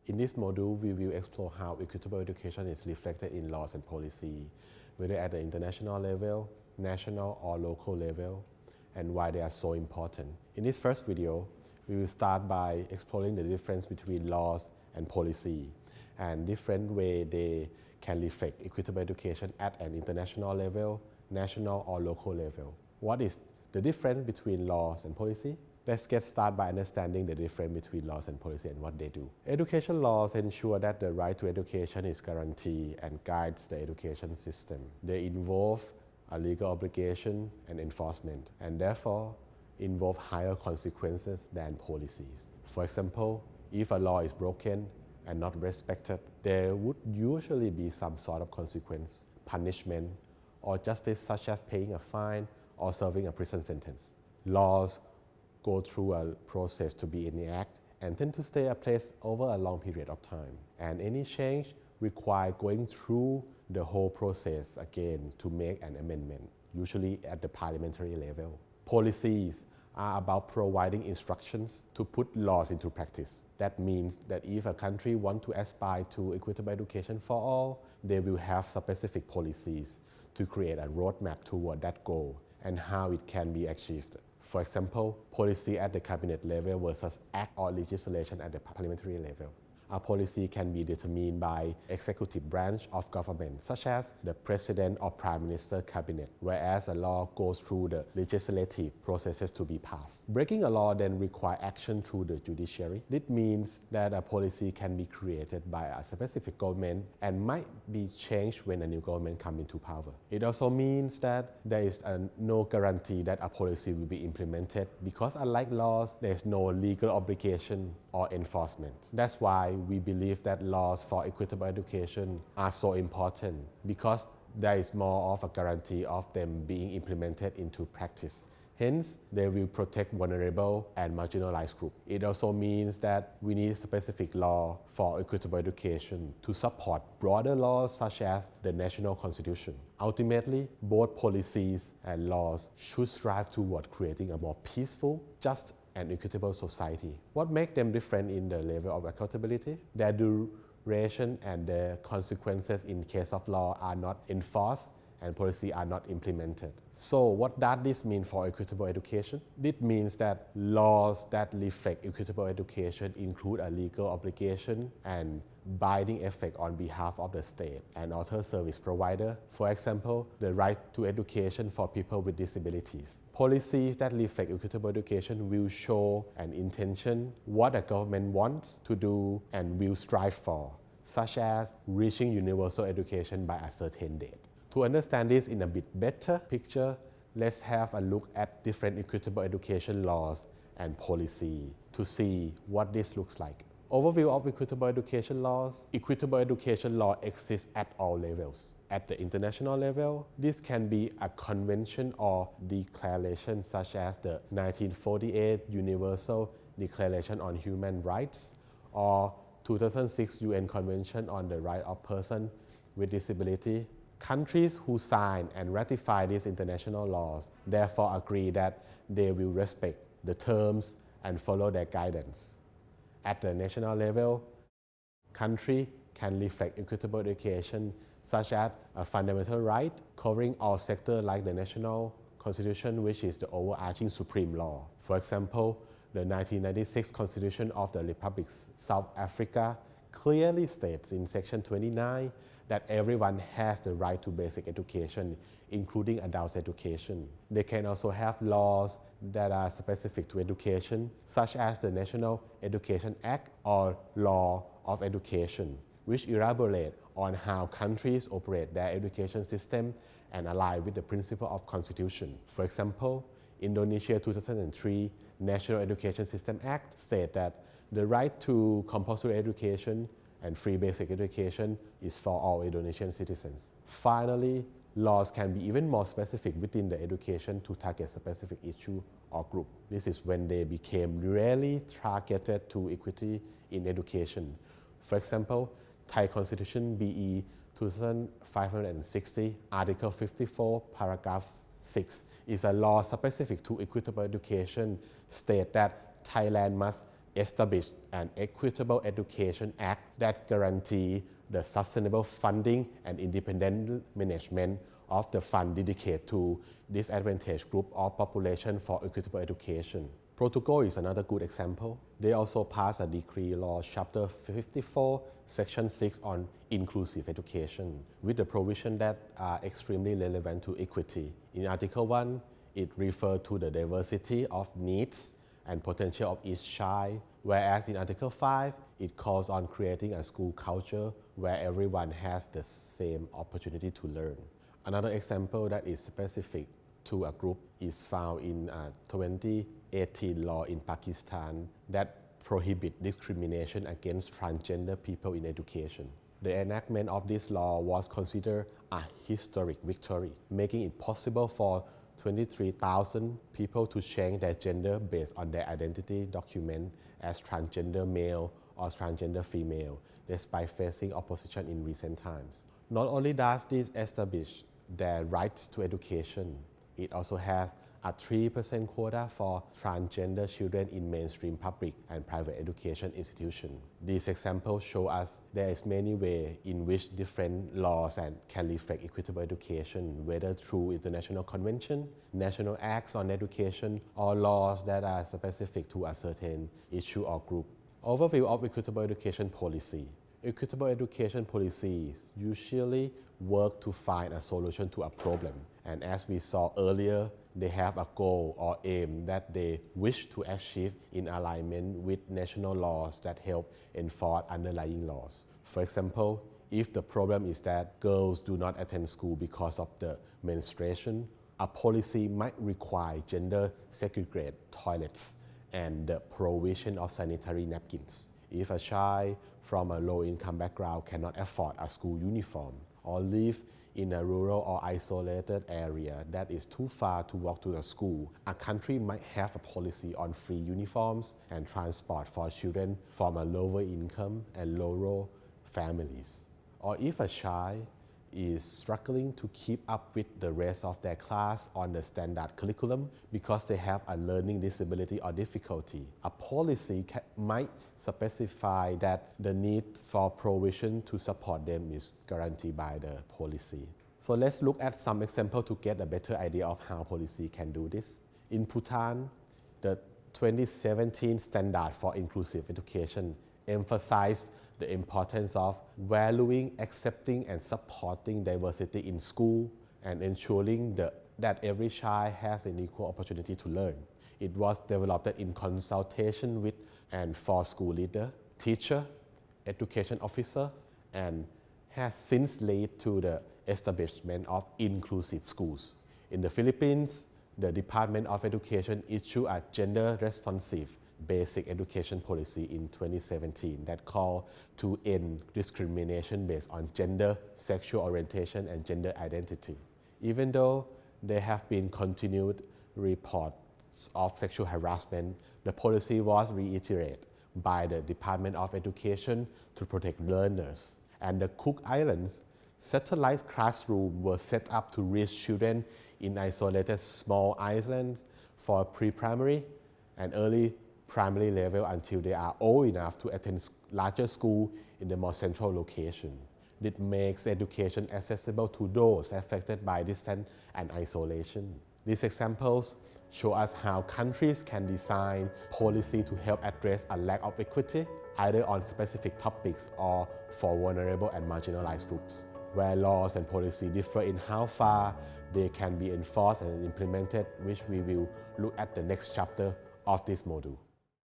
In this module, we will explore how equitable education is reflected in laws and policy, whether at the international level, national or local level, and why they are so important. In this first video, we will start by exploring the difference between laws and policy and different ways they can reflect equitable education at an international level, national or local level. What is the difference between laws and policy? Let's get started by understanding the difference between laws and policy and what they do. Education laws ensure that the right to education is guaranteed and guides the education system. They involve a legal obligation and enforcement, and therefore involve higher consequences than policies. For example, if a law is broken and not respected, there would usually be some sort of consequence, punishment, or justice such as paying a fine or serving a prison sentence. Laws go through a process to be enacted and tend to stay in place over a long period of time. And any change requires going through the whole process again to make an amendment, usually at the parliamentary level. Policies are about providing instructions to put laws into practice. That means that if a country wants to aspire to equitable education for all, they will have specific policies to create a roadmap toward that goal and how it can be achieved. For example, policy at the cabinet level versus act or legislation at the parliamentary level. A policy can be determined by executive branch of government, such as the president or prime minister cabinet, whereas a law goes through the legislative processes to be passed. Breaking a law then requires action through the judiciary. This means that a policy can be created by a specific government and might be changed when a new government comes into power. It also means that there is no guarantee that a policy will be implemented because unlike laws, there is no legal obligation or enforcement. That's why we believe that laws for equitable education are so important because there is more of a guarantee of them being implemented into practice. Hence, they will protect vulnerable and marginalized groups. It also means that we need specific law for equitable education to support broader laws such as the national constitution. Ultimately, both policies and laws should strive toward creating a more peaceful, just, and equitable society. What makes them different in the level of accountability? Their duration and the consequences in case of law are not enforced and policy are not implemented. So what does this mean for equitable education? This means that laws that reflect equitable education include a legal obligation and binding effect on behalf of the state and other service provider. For example, the right to education for people with disabilities. Policies that reflect equitable education will show an intention, what the government wants to do and will strive for, such as reaching universal education by a certain date. To understand this in a bit better picture, let's have a look at different equitable education laws and policy to see what this looks like. Overview of equitable education laws. Equitable education law exists at all levels. At the international level, this can be a convention or declaration such as the 1948 Universal Declaration on Human Rights or 2006 UN Convention on the Rights of Persons with Disability. Countries who sign and ratify these international laws therefore agree that they will respect the terms and follow their guidance. At the national level, countries can reflect equitable education such as a fundamental right covering all sectors like the national constitution, which is the overarching supreme law. For example, the 1996 Constitution of the Republic of South Africa clearly states in Section 29 that everyone has the right to basic education, including adult education. They can also have laws that are specific to education, such as the National Education Act or Law of Education, which elaborate on how countries operate their education system and align with the principle of constitution. For example, Indonesia 2003 National Education System Act states that the right to compulsory education and free basic education is for all Indonesian citizens. Finally, laws can be even more specific within the education to target specific issue or group. This is when they became really targeted to equity in education. For example, Thai Constitution BE 2560, Article 54, Paragraph 6 is a law specific to equitable education, state that Thailand must establish an Equitable Education Act that guarantee the sustainable funding and independent management of the fund dedicated to disadvantaged group of population for equitable education. Portugal is another good example. They also passed a decree law chapter 54 section 6 on inclusive education with the provision that are extremely relevant to equity. In article 1, it refers to the diversity of needs and potential of each child, whereas in article 5, it calls on creating a school culture where everyone has the same opportunity to learn. Another example that is specific to a group is found in 2018 law in Pakistan that prohibit discrimination against transgender people in education. The enactment of this law was considered a historic victory, making it possible for 23,000 people to change their gender based on their identity document as transgender male or transgender female, despite facing opposition in recent times. Not only does this establish their rights to education, it also has a 3% quota for transgender children in mainstream public and private education institutions. These examples show us there is many ways in which different laws can reflect equitable education, whether through international convention, national acts on education, or laws that are specific to a certain issue or group. Overview of equitable education policy. Equitable education policies usually work to find a solution to a problem. And as we saw earlier, they have a goal or aim that they wish to achieve in alignment with national laws that help enforce underlying laws. For example, if the problem is that girls do not attend school because of the menstruation, a policy might require gender segregated toilets and the provision of sanitary napkins. If a child from a low-income background cannot afford a school uniform or live in a rural or isolated area that is too far to walk to the school, a country might have a policy on free uniforms and transport for children from a lower income and rural families. Or if a child is struggling to keep up with the rest of their class on the standard curriculum because they have a learning disability or difficulty, a policy might specify that the need for provision to support them is guaranteed by the policy. So let's look at some examples to get a better idea of how policy can do this. In Bhutan, the 2017 Standard for Inclusive Education emphasized the importance of valuing, accepting, and supporting diversity in school and ensuring that every child has an equal opportunity to learn. It was developed in consultation with and for school leader, teacher, education officer, and has since led to the establishment of inclusive schools. In the Philippines, the Department of Education issued a gender-responsive basic education policy in 2017 that called to end discrimination based on gender, sexual orientation, and gender identity. Even though there have been continued reports of sexual harassment, the policy was reiterated by the Department of Education to protect learners. And the Cook Islands satellite classrooms were set up to reach children in isolated small islands for pre-primary and early primary level until they are old enough to attend larger school in the more central location. This makes education accessible to those affected by distance and isolation. These examples show us how countries can design policy to help address a lack of equity, either on specific topics or for vulnerable and marginalized groups, where laws and policy differ in how far they can be enforced and implemented, which we will look at the next chapter of this module.